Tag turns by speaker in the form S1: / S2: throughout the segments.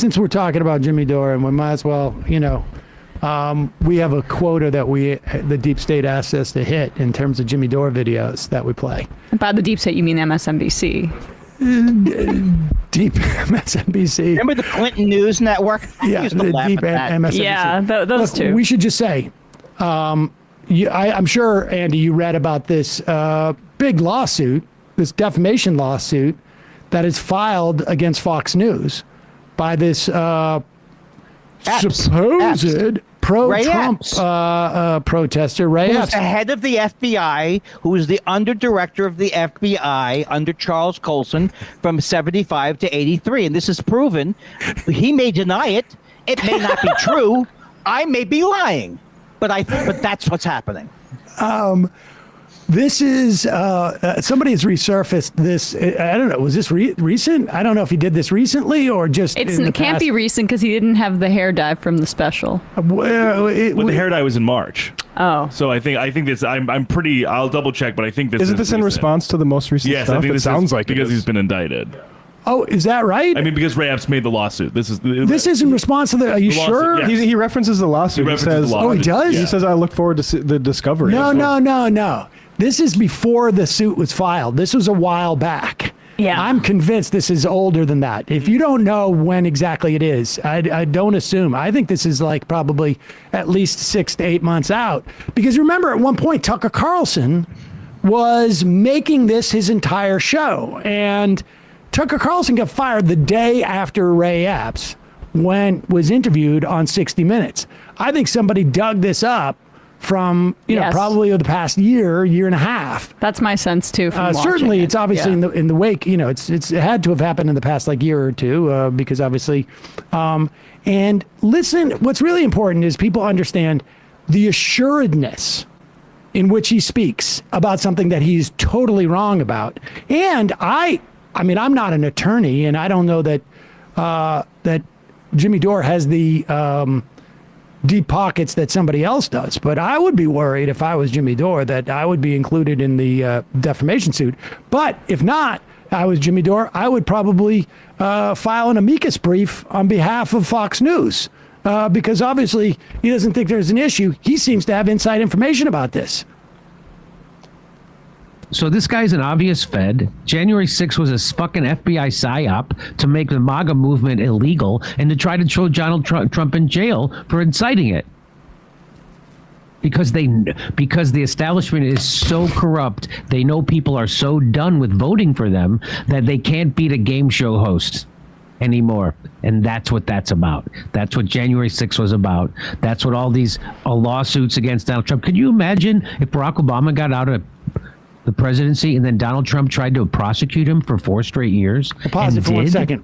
S1: since we're talking about Jimmy Dore, and we might as well, we have a quota that the deep state asked us to hit in terms of Jimmy Dore videos that we play.
S2: By the deep state, you mean MSNBC?
S1: Deep MSNBC.
S3: Remember the Clinton News Network?
S1: Yeah, the deep MSNBC.
S2: Yeah, those two.
S1: We should just say, I'm sure, Andy, you read about this big lawsuit, this defamation lawsuit that is filed against Fox News by this
S3: Epps.
S1: supposed pro-Trump protester, Ray Epps.
S3: Who's the head of the FBI, who is the underdirector of the FBI under Charles Colson from 75 to 83. And this is proven. He may deny it. It may not be true. I may be lying. But that's what's happening.
S1: This is somebody has resurfaced this. I don't know. Was this recent? I don't know if he did this recently or just.
S2: It can't be recent because he didn't have the hair dye from the special.
S4: Well, the hair dye was in March.
S2: Oh.
S4: So I think this. I'm pretty. I'll double check, but I think this.
S5: Isn't this in response to the most recent
S4: yes,
S5: stuff?
S4: I think
S5: it
S4: this
S5: sounds like
S4: because he's been indicted.
S1: Oh, is that right?
S4: I mean, because Ray Epps made the lawsuit. This is
S1: in response to the. Are you sure?
S4: Yes.
S5: He references the lawsuit. He says,
S1: "Oh, he does."
S5: He says, "I look forward to the discovery."
S1: No. This is before the suit was filed. This was a while back.
S2: Yeah.
S1: I'm convinced this is older than that. If you don't know when exactly it is, I don't assume. I think this is like probably at least 6 to 8 months out. Because remember, at one point, Tucker Carlson was making this his entire show. And Tucker Carlson got fired the day after Ray Epps was interviewed on 60 Minutes. I think somebody dug this up from probably the past year and a half.
S2: That's my sense too. From
S1: certainly, it's obviously in the wake. It had to have happened in the past year or two because obviously. And listen, what's really important is people understand the assuredness in which he speaks about something that he's totally wrong about. And I mean, I'm not an attorney, and I don't know that that Jimmy Dore has the deep pockets that somebody else does. But I would be worried if I was Jimmy Dore that I would be included in the defamation suit. But if not, I was Jimmy Dore, I would probably file an amicus brief on behalf of Fox News because obviously he doesn't think there's an issue. He seems to have inside information about this.
S6: So this guy's an obvious Fed. January 6th was a fucking FBI Psyop to make the MAGA movement illegal and to try to throw Donald Trump in jail for inciting it. Because the establishment is so corrupt, they know people are so done with voting for them that they can't beat a game show host anymore. And that's what that's about. That's what January 6th was about. That's what all these lawsuits against Donald Trump. Could you imagine if Barack Obama got out of the presidency and then Donald Trump tried to prosecute him for 4 straight years?
S1: Pause it for 1 second.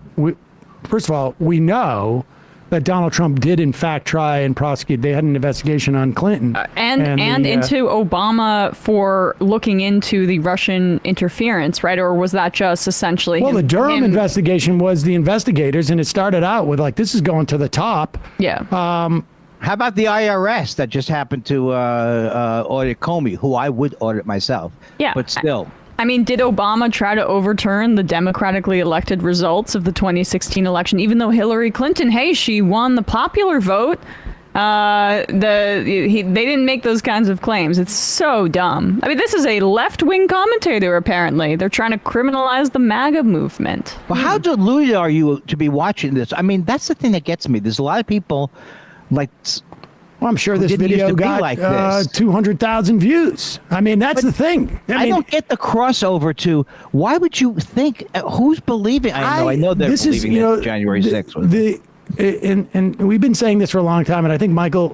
S1: First of all, we know that Donald Trump did in fact try and prosecute. They had an investigation on Clinton
S2: and into Obama for looking into the Russian interference, right? Or was that just essentially
S1: the Durham investigation was the investigators, and it started out with this is going to the top.
S2: Yeah.
S3: How about the IRS that just happened to audit Comey, who I would audit myself?
S2: Yeah.
S3: But still.
S2: I mean, did Obama try to overturn the democratically elected results of the 2016 election, even though Hillary Clinton, she won the popular vote? They didn't make those kinds of claims. It's so dumb. I mean, this is a left-wing commentator, apparently. They're trying to criminalize the MAGA movement.
S3: Well, how deluded are you to be watching this? I mean, that's the thing that gets me. There's a lot of people
S1: I'm sure this video got 200,000 views. I mean, that's the thing.
S3: I don't get the crossover to why would you think who's believing? I know they're believing that January 6th was.
S1: And we've been saying this for a long time, and I think Michael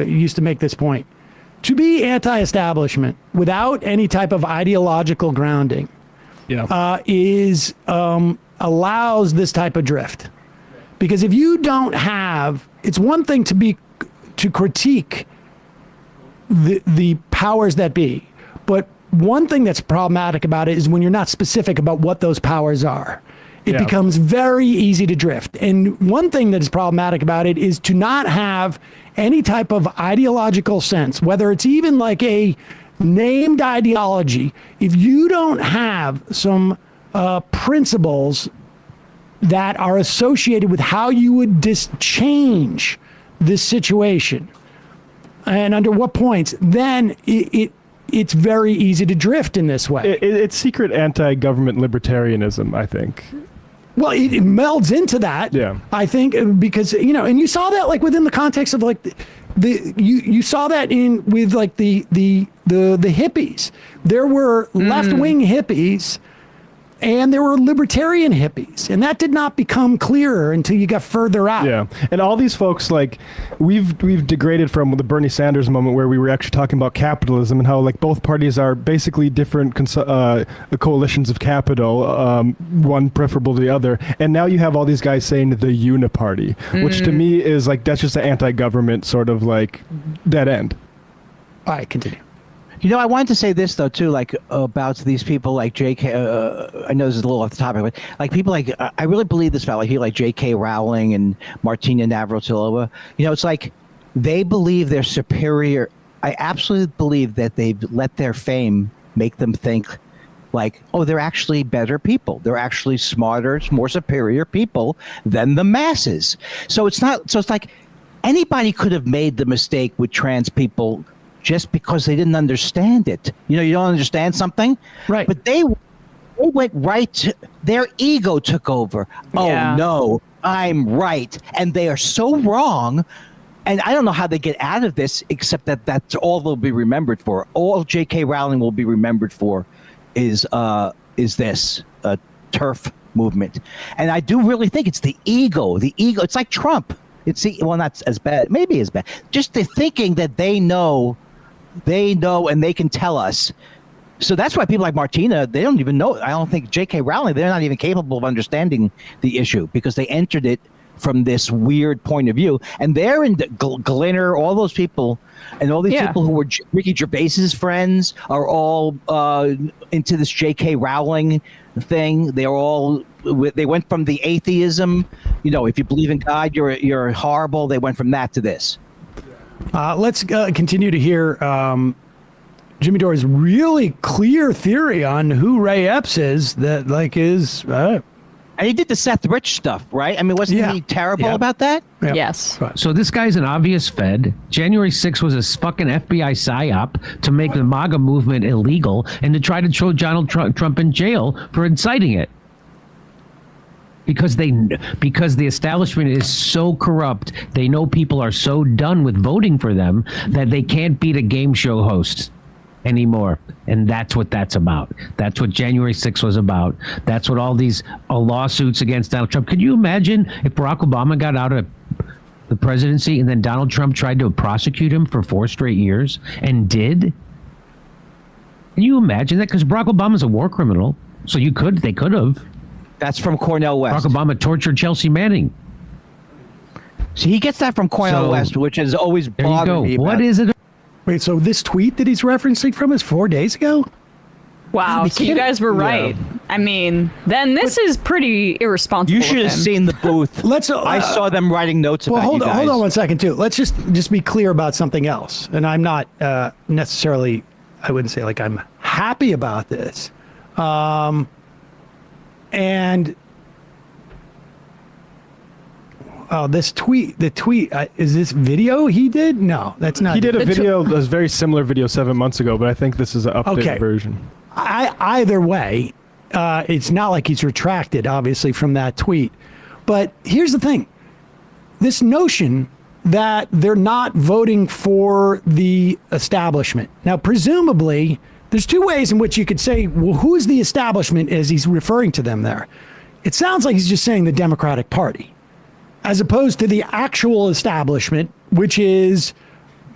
S1: used to make this point. To be anti-establishment without any type of ideological grounding allows this type of drift. Because if you don't have, it's one thing to critique the powers that be, but one thing that's problematic about it is when you're not specific about what those powers are. It becomes very easy to drift. And one thing that is problematic about it is to not have any type of ideological sense, whether it's even like a named ideology. If you don't have some principles that are associated with how you would change this situation and under what points, then it's very easy to drift in this way.
S5: It's secret anti-government libertarianism, I think.
S1: Well, it melds into that.
S5: Yeah.
S1: I think because and you saw that like within the context of like you saw that with like the hippies. There were left-wing hippies and there were libertarian hippies, and that did not become clearer until you got further out.
S5: Yeah, and all these folks, like, we've degraded from the Bernie Sanders moment where we were actually talking about capitalism and how, like, both parties are basically different coalitions of capital, one preferable to the other, and now you have all these guys saying the uniparty, which to me is, like, that's just an anti-government sort of, like, dead end.
S1: All right, continue.
S3: I wanted to say this though too, like about these people like J.K. I know this is a little off the topic, but like people like I really believe this about like people like J.K. Rowling and Martina Navratilova. It's like they believe they're superior. I absolutely believe that they've let their fame make them think like, oh, they're actually better people. They're actually smarter, more superior people than the masses. So it's not. So it's like anybody could have made the mistake with trans people. Just because they didn't understand it. You don't understand something?
S1: Right.
S3: But they went right to, their ego took over.
S2: Yeah.
S3: Oh, no, I'm right. And they are so wrong. And I don't know how they get out of this, except that that's all they'll be remembered for. All J.K. Rowling will be remembered for is this TERF movement. And I do really think it's the ego. The ego. It's like Trump. Well, not as bad. Maybe as bad. Just the thinking that they know and they can tell us. So that's why people like Martina, they don't even know. I don't think J.K. Rowling, they're not even capable of understanding the issue because they entered it from this weird point of view. And they're in Glinner, all those people, and all these people who were Ricky Gervais's friends are all into this J.K. Rowling thing. They went from the atheism, if you believe in God, you're horrible. They went from that to this.
S1: Let's continue to hear Jimmy Dore's really clear theory on who Ray Epps is. That is,
S3: and he did the Seth Rich stuff, right? I mean, wasn't he terrible about that?
S1: Yeah.
S2: Yes.
S6: So this guy's an obvious Fed. January 6th was a fucking FBI Psyop to make the MAGA movement illegal and to try to throw Donald Trump in jail for inciting it. Because the establishment is so corrupt, they know people are so done with voting for them that they can't beat a game show host anymore. And that's what that's about. That's what January 6th was about. That's what all these lawsuits against Donald Trump. Could you imagine if Barack Obama got out of the presidency and then Donald Trump tried to prosecute him for 4 straight years and did? Can you imagine that? Because Barack Obama's a war criminal. So they could have.
S3: That's from Cornel West.
S6: Barack Obama tortured Chelsea Manning.
S3: See, he gets that from Cornel West, which has always bothered me.
S6: What is it?
S1: Wait, so this tweet that he's referencing from is 4 days ago?
S2: Wow, so you guys were right. I mean, then this is pretty irresponsible.
S3: You should have seen the booth.
S1: I
S3: saw them writing notes about you guys.
S1: Hold on one second, too. Let's just be clear about something else. And I'm not necessarily, I wouldn't say like I'm happy about this. This tweet, is this video he did? No, that's not.
S5: He did a very similar video 7 months ago, but I think this is an updated version.
S1: Either way, it's not like he's retracted, obviously, from that tweet. But here's the thing. This notion that they're not voting for the establishment. Now, presumably, there's 2 ways in which you could say, well, who's the establishment as he's referring to them there? It sounds like he's just saying the Democratic Party, as opposed to the actual establishment, which is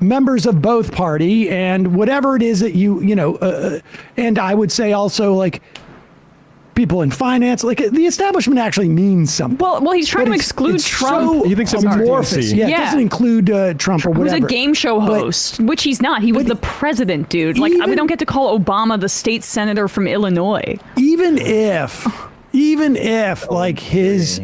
S1: members of both party and whatever it is that and I would say also like people in finance, like the establishment actually means something.
S2: Well, he's trying to exclude Trump.
S5: He thinks it's
S1: amorphous. Yeah, it doesn't include Trump or whatever.
S2: Who's a game show host, which he's not. He was the president, dude. Like, we don't get to call Obama the state senator from Illinois. Even if like his,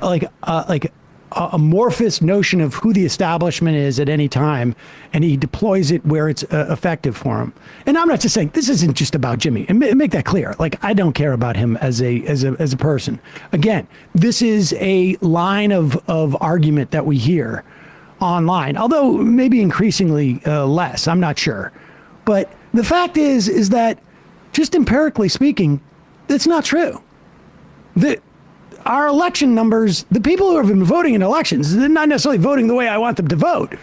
S2: like
S1: amorphous notion of who the establishment is at any time, and he deploys it where it's effective for him. And I'm not just saying this isn't just about Jimmy, and make that clear. Like, I don't care about him as a person. Again, this is a line of argument that we hear online, although maybe increasingly less. I'm not sure, but the fact is that just empirically speaking, it's not true. Our election numbers, the people who have been voting in elections, they're not necessarily voting the way I want them to vote,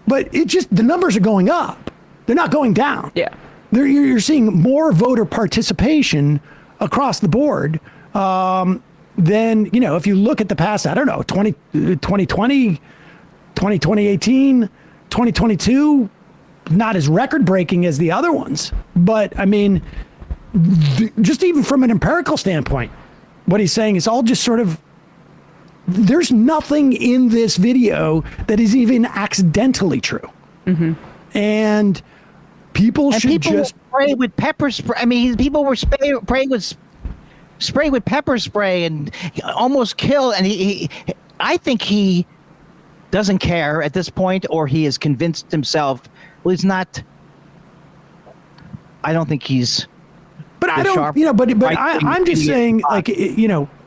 S1: but the numbers are going up. They're not going down.
S2: Yeah.
S1: You're seeing more voter participation across the board than, if you look at the past, I don't know, 2020, 2018, 2022, not as record breaking as the other ones. But I mean, just even from an empirical standpoint, what he's saying is all just sort of, there's nothing in this video that is even accidentally true. Mm-hmm. And people should just
S3: spray with pepper spray. I mean, people were spraying with pepper spray and almost killed. And I think he doesn't care at this point, or he has convinced himself. Well, he's not. I don't think he's.
S1: But I don't, I'm just saying, like,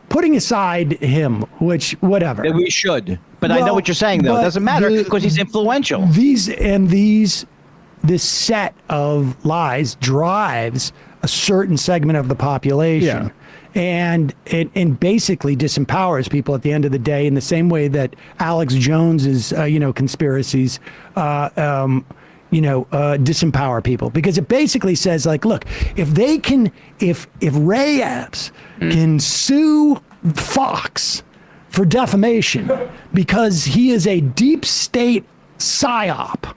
S1: putting aside him, which whatever.
S3: We should. But I know what you're saying, though. It doesn't matter because he's influential.
S1: This set of lies drives a certain segment of the population. Yeah. And basically disempowers people at the end of the day in the same way that Alex Jones's, conspiracies, disempower people, because it basically says, like, look, if Ray Epps can sue Fox for defamation because he is a deep state psyop,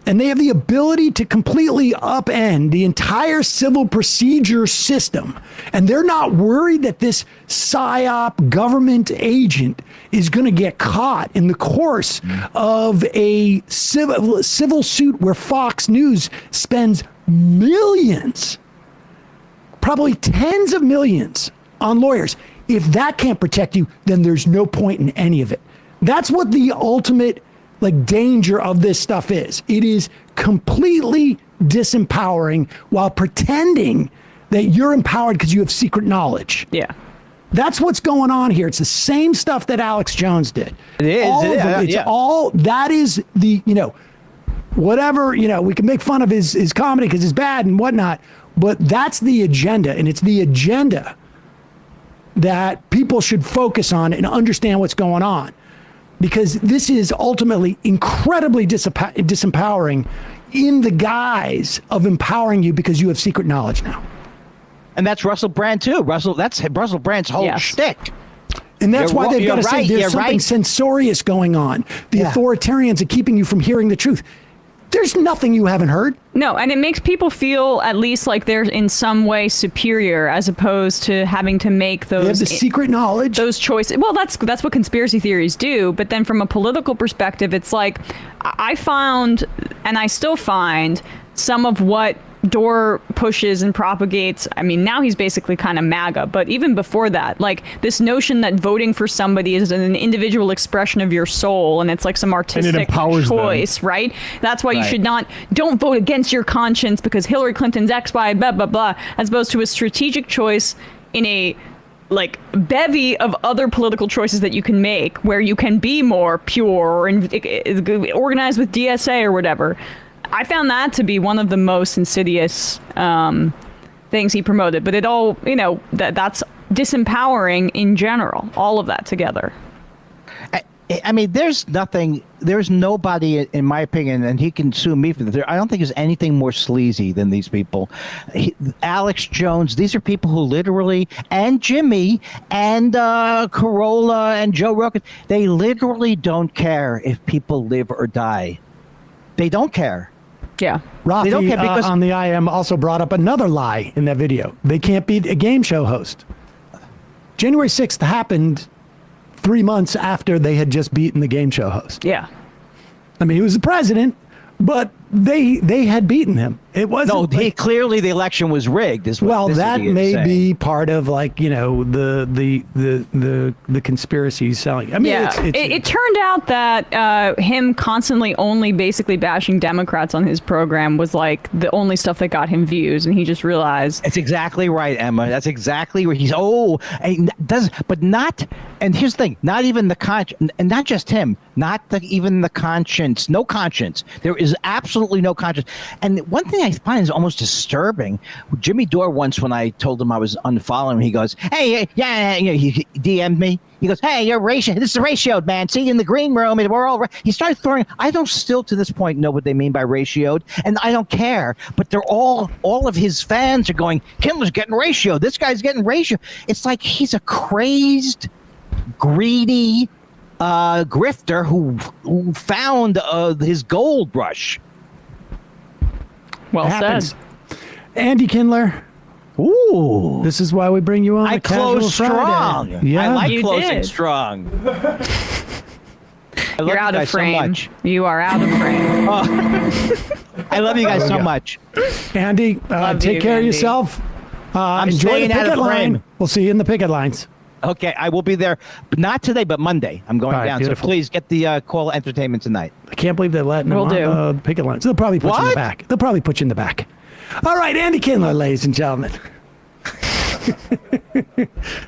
S1: and they have the ability to completely upend the entire civil procedure system, and they're not worried that this psyop government agent is going to get caught in the course of a civil suit where Fox News spends millions, probably tens of millions, on lawyers. If that can't protect you, then there's no point in any of it. That's what the ultimate danger of this stuff is. It is completely disempowering while pretending that you're empowered because you have secret knowledge.
S2: Yeah.
S1: That's what's going on here. It's the same stuff that Alex Jones did.
S3: It is.
S1: That is the, whatever, we can make fun of his comedy because it's bad and whatnot, but that's the agenda, and it's the agenda that people should focus on and understand what's going on. Because this is ultimately incredibly disempowering in the guise of empowering you because you have secret knowledge now.
S3: And that's Russell Brand, too. That's Russell Brand's whole shtick.
S1: And that's why they've got to say there's something censorious going on. The authoritarians are keeping you from hearing the truth. There's nothing you haven't heard.
S2: No, and it makes people feel at least like they're in some way superior, as opposed to having to make those.
S1: They have the secret knowledge.
S2: Those choices. Well, that's what conspiracy theories do. But then from a political perspective, it's like I found, and I still find, some of what Dore pushes and propagates. I mean, now he's basically kind of MAGA, but even before that, like this notion that voting for somebody is an individual expression of your soul, and it's like some artistic choice, right? That's why you should don't vote against your conscience because Hillary Clinton's X, Y, blah, blah, blah, as opposed to a strategic choice in a bevy of other political choices that you can make where you can be more pure or organized with DSA or whatever. I found that to be one of the most insidious things he promoted. But it all, that's disempowering in general, all of that together.
S3: I mean, there's nobody, in my opinion, and he can sue me for this. I don't think there's anything more sleazy than these people. Alex Jones, these are people who literally, and Jimmy, and Carolla, and Joe Rogan, they literally don't care if people live or die. They don't care.
S2: Yeah.
S1: Rafi,
S3: they don't care because
S1: on the IM also brought up another lie in that video. They can't be a game show host. January 6th happened 3 months after they had just beaten the game show host.
S2: Yeah.
S1: I mean, he was the president, but they had beaten him. It wasn't.
S3: No,
S1: like-
S3: clearly the election was rigged. Is what
S1: well,
S3: this
S1: that
S3: idiot is
S1: may
S3: saying.
S1: be part of like the conspiracy he's selling. I mean,
S2: Yeah,
S1: it's
S2: it turned out that him constantly only basically bashing Democrats on his program was like the only stuff that got him views, and he just realized.
S3: That's exactly right, Emma. That's exactly where he's. Oh, and does but not. And here's the thing: not even the conscience, and not just him. Not even the conscience. No conscience. There is absolutely no conscience. And one thing I find is almost disturbing. Jimmy Dore once, when I told him I was unfollowing him, he goes, "Hey, yeah," he DM'd me. He goes, "Hey, you're ratio. This is ratioed, man. See, in the green room, and we're all." He started throwing. I don't still to this point know what they mean by ratioed, and I don't care. But they're all of his fans are going, "Kindler's getting ratioed. This guy's getting ratioed." It's like he's a crazed, greedy grifter who found his gold rush.
S2: Well
S1: it
S2: said.
S1: happens. Andy Kindler,
S3: Ooh.
S1: this is why we bring you on.
S3: I
S1: a Casual
S3: closed
S1: Friday.
S3: strong.
S1: Yeah,
S3: I like
S2: You
S3: closing
S2: did.
S3: strong. I love
S2: You're
S3: you
S2: out
S3: guys
S2: of frame.
S3: so much.
S2: You are out of frame.
S3: I love you guys so
S1: yeah.
S3: much.
S1: Andy,
S2: Love
S1: take
S2: you,
S1: care of
S2: Andy.
S1: yourself.
S3: I'm
S1: Enjoy the
S3: staying out
S1: picket
S3: of
S1: line.
S3: frame.
S1: We'll see you in the picket lines.
S3: Okay, I will be there, but not today, but Monday. I'm going
S1: All right,
S3: down.
S1: beautiful.
S3: So please get the call entertainment tonight.
S1: I can't believe they're letting them
S2: Will do.
S1: on the picket lines. They'll probably put you in the
S3: What?
S1: back. They'll probably put you in the back. All right, Andy Kindler, ladies and gentlemen.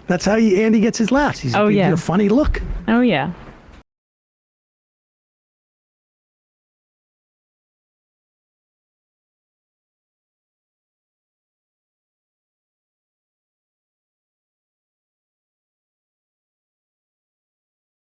S1: That's how Andy gets his laughs. He's
S2: Oh,
S1: gives you
S2: yeah.
S1: a funny look.
S2: Oh yeah.